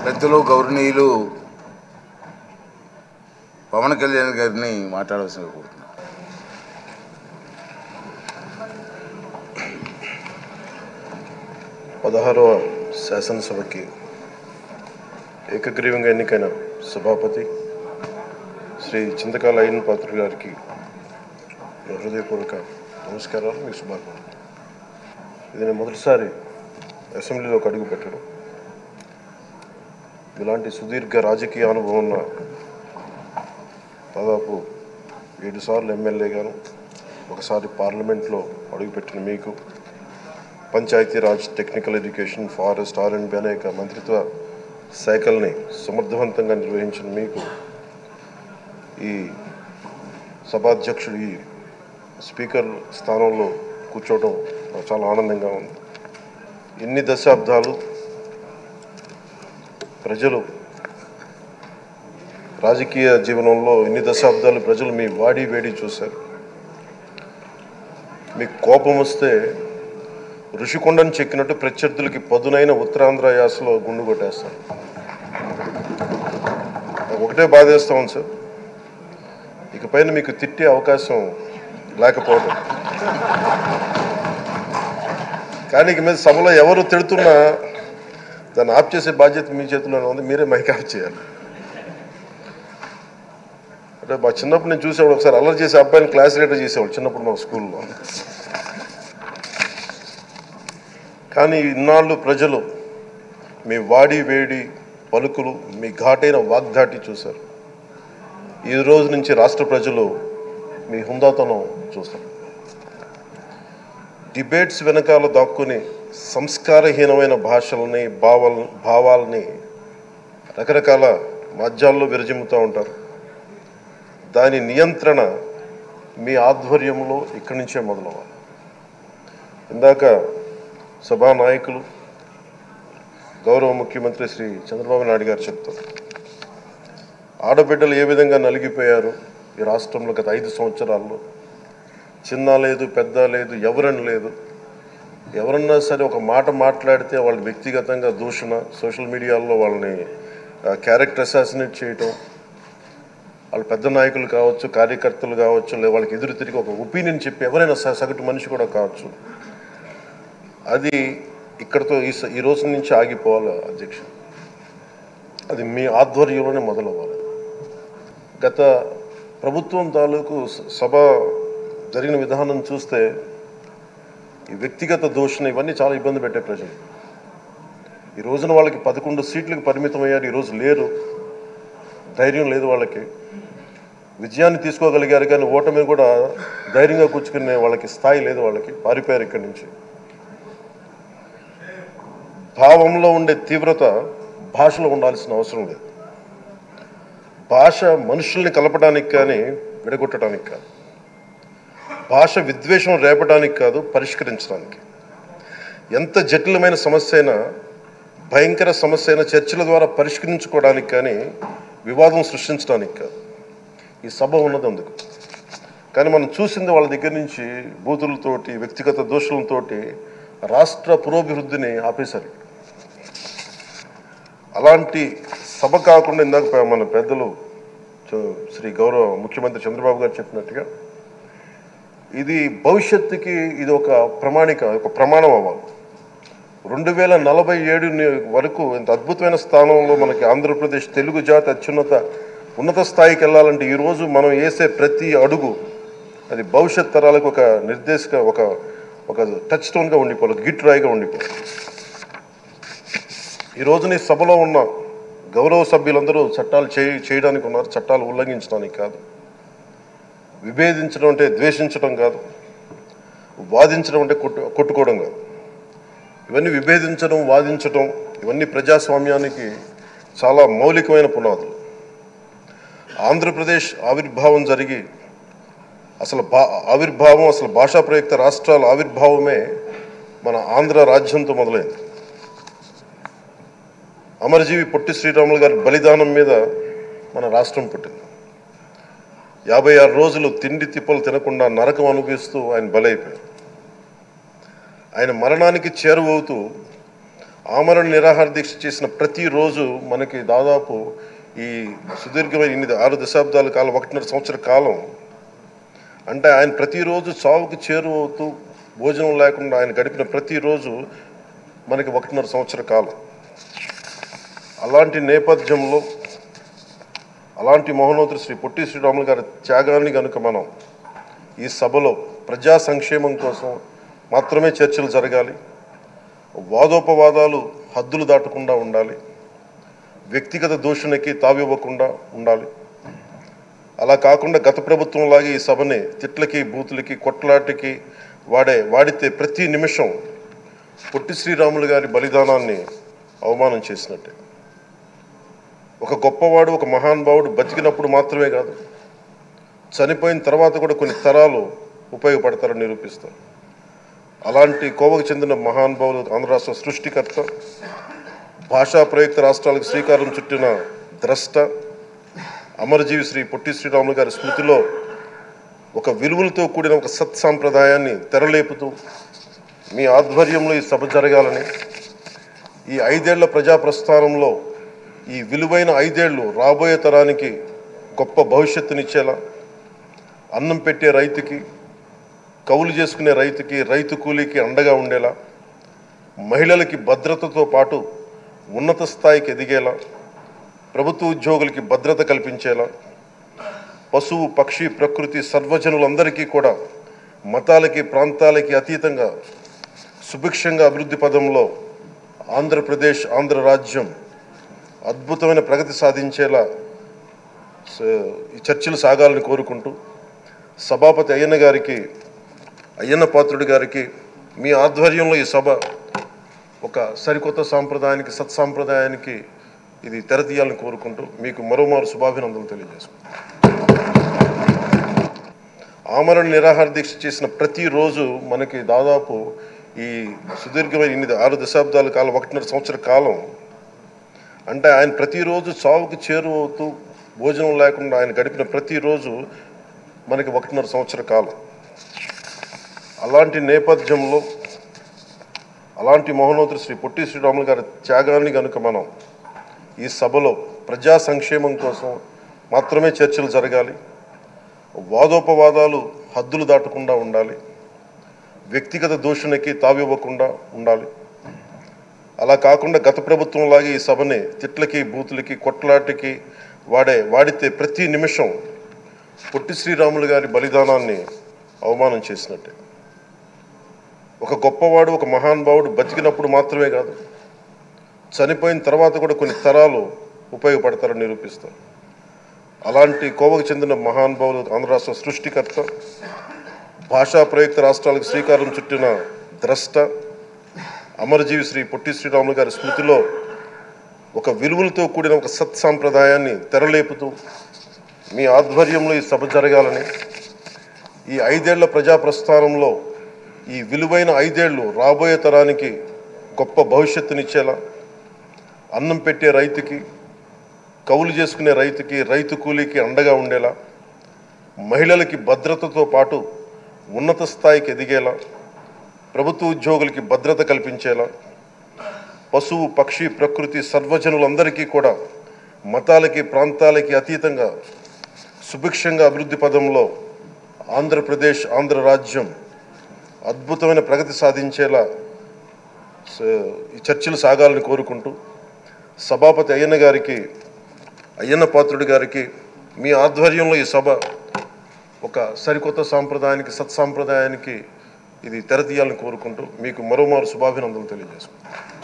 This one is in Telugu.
పెద్దలు గౌరవనీయులు పవన్ కళ్యాణ్ గారిని మాట్లాడవలసిందిగా కోరుతున్నాను. పదహారవ శాసనసభకి ఏకగ్రీవంగా ఎన్నికైన సభాపతి శ్రీ చింతకాల అయ్యన్ పాత్ర గారికి హృదయపూర్వక నమస్కారాలు, మీకు శుభాకాంక్షలు. ఇది నేను మొదటిసారి అసెంబ్లీలోకి అడుగు పెట్టడం. ఇలాంటి సుదీర్ఘ రాజకీయ అనుభవం ఉన్న దాదాపు 7 సార్లు ఎమ్మెల్యేగాను, ఒకసారి పార్లమెంట్లో అడుగుపెట్టిన మీకు, Panchayati Raj, technical education, forest, R&B అనేక మంత్రిత్వ శాఖల్ని సమర్థవంతంగా నిర్వహించిన మీకు ఈ సభాధ్యక్షుడు, ఈ స్పీకర్ స్థానంలో కూర్చోవడం చాలా ఆనందంగా ఉంది. ఇన్ని దశాబ్దాలు ప్రజలు రాజకీయ జీవనంలో ప్రజలు మీ వాడి వేడి చూశారు. మీకు కోపం వస్తే ఋషికొండను చెక్కినట్టు ప్రత్యర్థులకి పదునైన ఉత్తరాంధ్ర యాసలో గుండు కొట్టేస్తారు. ఒకటే బాధేస్తా ఉంది సార్, ఇకపైన మీకు తిట్టే అవకాశం లేకపోవడం. కానీ ఇక మీద సభలో ఎవరు తిడుతున్నా దాన్ని ఆఫ్ చేసే బాధ్యత మీ చేతిలోనే ఉంది. మీరే మైక్ ఆఫ్ చేయాలి. అంటే మా చిన్నప్పుడు నేను చూసేవాడు, ఒకసారి అల్లరి చేసే అబ్బాయిని క్లాస్ లీడర్ చేసేవాడు చిన్నప్పుడు మా స్కూల్లో. కానీ ఇన్నాళ్ళు ప్రజలు మీ వాడి వేడి పలుకులు, మీ ఘాటైన వాగ్దాటి చూశారు. ఈ రోజు నుంచి రాష్ట్ర ప్రజలు మీ హుందాతనం చూస్తారు. డిబేట్స్ వెనకాల దాక్కుని సంస్కారహీనమైన భాషల్ని, భావాల్ని రకరకాల మాధ్యాల్లో విరజిమ్ముతూ ఉంటారు. దాని నియంత్రణ మీ ఆధ్వర్యంలో ఇక్కడి నుంచే మొదలవ్వాలి. ఇందాక సభానాయకులు గౌరవ ముఖ్యమంత్రి శ్రీ చంద్రబాబు నాయుడు గారు చెప్తారు, ఆడబిడ్డలు ఏ విధంగా నలిగిపోయారు ఈ రాష్ట్రంలో గత 5 సంవత్సరాల్లో. చిన్న లేదు, పెద్ద లేదు, ఎవరని లేదు. ఎవరన్నా సరే ఒక మాట మాట్లాడితే వాళ్ళు వ్యక్తిగతంగా దూషణ, సోషల్ మీడియాలో వాళ్ళని క్యారెక్టర్ అసాసినేట్ చేయటం, వాళ్ళు పెద్ద నాయకులు కావచ్చు, కార్యకర్తలు కావచ్చు, లేదా వాళ్ళకి ఎదురు తిరిగి ఒక ఒపీనియన్ చెప్పి ఎవరైనా సగటు మనిషి కూడా కావచ్చు, అది ఇక్కడతో ఈ రోజు నుంచి ఆగిపోవాలి అధ్యక్ష. అది మీ ఆధ్వర్యంలోనే మొదలవ్వాలి. గత ప్రభుత్వం తాలూకు సభ జరిగిన విధానం చూస్తే ఈ వ్యక్తిగత దూషణ ఇవన్నీ చాలా ఇబ్బంది పెట్టే ప్రజలు. ఈ రోజున వాళ్ళకి 11 సీట్లకు పరిమితం అయ్యారు, ఈరోజు లేరు, ధైర్యం లేదు వాళ్ళకి. విజయాన్ని తీసుకోగలిగారు కానీ ఓటమి కూడా ధైర్యంగా కూర్చుకునే వాళ్ళకి స్థాయి లేదు, వాళ్ళకి పారిపోయారు ఇక్కడి నుంచి. భావంలో ఉండే తీవ్రత భాషలో ఉండాల్సిన అవసరం లేదు. భాష మనుషుల్ని కలపడానికి కానీ విడగొట్టడానికి కాదు. భాష విద్వేషం రేపడానికి కాదు, పరిష్కరించడానికి. ఎంత జటిలమైన సమస్య అయినా, భయంకర సమస్య అయినా చర్చల ద్వారా పరిష్కరించుకోవడానికి కానీ వివాదం సృష్టించడానికి కాదు. ఈ సభ ఉన్నది అందుకు. కానీ మనం చూసింది వాళ్ళ దగ్గర నుంచి బూతులతోటి, వ్యక్తిగత దోషులతోటి రాష్ట్ర పురోభివృద్ధిని ఆపేశారు. అలాంటి సభ కాకుండా ఇందాక మన పెద్దలు శ్రీ గౌరవ ముఖ్యమంత్రి చంద్రబాబు గారు చెప్పినట్టుగా ఇది భవిష్యత్తుకి ఇది ఒక ప్రమాణం అవ్వాలి. 2047 వరకు ఇంత అద్భుతమైన స్థానంలో మనకి ఆంధ్రప్రదేశ్ తెలుగు జాతి ఉన్నత స్థాయికి వెళ్ళాలంటే ఈరోజు మనం వేసే ప్రతి అడుగు అది భవిష్యత్ తరాలకు ఒక నిర్దేశక ఒక టచ్ స్టోన్గా ఉండిపోవాలి, ఒక గిట్ రాయిగా ఉండిపోవాలి. ఈ రోజున ఈ సభలో ఉన్న గౌరవ సభ్యులందరూ చట్టాలు చేయడానికి ఉన్నారు, చట్టాలు ఉల్లంఘించడానికి కాదు. విభేదించడం అంటే ద్వేషించడం కాదు, వాదించడం అంటే కొట్టుకోవడం కాదు. ఇవన్నీ విభేదించడం, వాదించడం ఇవన్నీ ప్రజాస్వామ్యానికి చాలా మౌలికమైన పునాదులు. ఆంధ్రప్రదేశ్ ఆవిర్భావం జరిగి అసలు భాషా ప్రయుక్త రాష్ట్రాల ఆవిర్భావమే మన ఆంధ్ర రాజ్యంతో మొదలైంది. అమరజీవి పొట్టి శ్రీరాములు గారి బలిదానం మీద మన రాష్ట్రం పుట్టింది. 56 రోజులు తిండి తిప్పలు తినకుండా నరకం అనుభవిస్తూ ఆయన బలైపోయారు. ఆయన మరణానికి చేరువవుతూ ఆమరణ నిరాహార దీక్ష చేసిన ప్రతిరోజు మనకి దాదాపు ఈ సుదీర్ఘమైన 6 దశాబ్దాల కాలం 1.5 సంవత్సర కాలం అంటే ఆయన ప్రతిరోజు చావుకు చేరువవుతూ భోజనం లేకుండా ఆయన గడిపిన ప్రతిరోజు మనకి 1.5 సంవత్సర కాలం. అలాంటి నేపథ్యంలో అలాంటి మహోన్నతుడు శ్రీ పొట్టి శ్రీరాములు గారి త్యాగాన్ని కనుక మనం ఈ సభలో ప్రజా సంక్షేమం కోసం మాత్రమే చర్చలు జరగాలి, వాదోపవాదాలు హద్దులు దాటకుండా ఉండాలి, వ్యక్తిగత దూషణకి తావివ్వకుండా ఉండాలి. అలా కాకుండా గత ప్రభుత్వంలాగే ఈ సభని తిట్లకి బూతులకి కొట్లాటకి వాడితే ప్రతి నిమిషం పొట్టి శ్రీరాములు గారి బలిదానాన్ని అవమానం చేసినట్టే. ఒక గొప్పవాడు ఒక మహానుభావుడు బతికినప్పుడు మాత్రమే కాదు, చనిపోయిన తర్వాత కూడా కొన్ని తరాలు ఉపయోగపడతారని నిరూపిస్తారు. అలాంటి కోవకు చెందిన మహానుభావులు ఆంధ్ర రాష్ట్ర సృష్టికర్త, భాషా ప్రయుక్త రాష్ట్రాలకు శ్రీకారం చుట్టిన ద్రష్ట, అమరజీవి శ్రీ పొట్టి శ్రీరాములు గారి స్మృతిలో ఒక విలువలతో కూడిన ఒక సత్సాంప్రదాయాన్ని తెరలేపుతూ మీ ఆధ్వర్యంలో ఈ సభ జరగాలని, ఈ 5 ఏళ్ల ప్రజా ప్రస్థానంలో ఈ విలువైన 5 ఏళ్ళు రాబోయే తరానికి గొప్ప భవిష్యత్తునిచ్చేలా, అన్నం పెట్టే రైతుకి, కౌలు చేసుకునే రైతుకి, రైతు కూలీకి అండగా ఉండేలా, మహిళలకి భద్రతతో పాటు ఉన్నత స్థాయికి ఎదిగేలా, ప్రభుత్వ ఉద్యోగులకి భద్రత కల్పించేలా, పశువు పక్షి ప్రకృతి సర్వజనులందరికీ కూడా మతాలకి ప్రాంతాలకి అతీతంగా సుభిక్షంగా అభివృద్ధి పదంలో ఆంధ్రప్రదేశ్ ఆంధ్ర రాజ్యం అద్భుతమైన ప్రగతి సాధించేలా ఈ చర్చలు సాగాలని కోరుకుంటూ, సభాపతి అయ్యన్న పాత్రుడి గారికి మీ ఆధ్వర్యంలో ఈ సభ ఒక సరికొత్త సాంప్రదాయానికి సత్సాంప్రదాయానికి ఇది తెరతీయాలని కోరుకుంటూ మీకు మరోమారు శుభాభినందనలు తెలియజేసుకుంటాం. ఆమరణ నిరాహార దీక్ష చేసిన ప్రతిరోజు మనకి దాదాపు ఈ సుదీర్ఘమైన 6 దశాబ్దాల కాలం 1.5 సంవత్సర కాలం అంటే ఆయన ప్రతిరోజు చావుకు చేరువవుతూ భోజనం లేకుండా ఆయన గడిపిన ప్రతిరోజు మనకి 1.5 సంవత్సర కాలం. అలాంటి నేపథ్యంలో అలాంటి మహోన్నతుడు శ్రీ పొట్టి శ్రీరాములు గారి త్యాగాన్ని కనుక మనం ఈ సభలో ప్రజా సంక్షేమం కోసం మాత్రమే చర్చలు జరగాలి, వాదోపవాదాలు హద్దులు దాటకుండా ఉండాలి, వ్యక్తిగత దూషణకి తావివ్వకుండా ఉండాలి. అలా కాకుండా గత ప్రభుత్వంలాగే ఈ సభని తిట్లకి బూతులకి కొట్లాటకి వాడితే ప్రతి నిమిషం పొట్టి శ్రీరాములు గారి బలిదానాన్ని అవమానం చేసినట్టే. ఒక గొప్పవాడు ఒక మహానుభావుడు బతికినప్పుడు మాత్రమే కాదు, చనిపోయిన తర్వాత కూడా కొన్ని తరాలు ఉపయోగపడతారని నిరూపిస్తారు. అలాంటి కోవకు చెందిన మహానుభావులు ఆంధ్ర రాష్ట్ర సృష్టికర్త, భాషా ప్రయుక్త రాష్ట్రాలకు శ్రీకారం చుట్టిన ద్రష్ట, అమరజీవి శ్రీ పొట్టి శ్రీరాములు గారి స్మృతిలో ఒక విలువలతో కూడిన ఒక సత్సాంప్రదాయాన్ని తెరలేపుతూ మీ ఆధ్వర్యంలో ఈ సభ జరగాలని, ఈ 5 ఏళ్ల ప్రజా ప్రస్థానంలో ఈ విలువైన 5 ఏళ్ళు రాబోయే తరానికి గొప్ప భవిష్యత్తునిచ్చేలా, అన్నం పెట్టే రైతుకి, కౌలు చేసుకునే రైతుకి, రైతు కూలీకి అండగా ఉండేలా, మహిళలకి భద్రతతో పాటు ఉన్నత స్థాయికి ఎదిగేలా, ప్రభుత్వ ఉద్యోగులకి భద్రత కల్పించేలా, పశువు పక్షి ప్రకృతి సర్వజనులందరికీ కూడా మతాలకి ప్రాంతాలకి అతీతంగా సుభిక్షంగా అభివృద్ధి పదంలో ఆంధ్రప్రదేశ్ ఆంధ్ర రాజ్యం అద్భుతమైన ప్రగతి సాధించేలా ఈ చర్చలు సాగాలని కోరుకుంటూ, సభాపతి అయ్యన్న పాత్రుడి గారికి మీ ఆధ్వర్యంలో ఈ సభ ఒక సరికొత్త సాంప్రదాయానికి సత్సాంప్రదాయానికి ఇది తెరతీయాలని కోరుకుంటూ మీకు మరోమారు శుభాభినందనలు తెలియజేసుకుంటాం.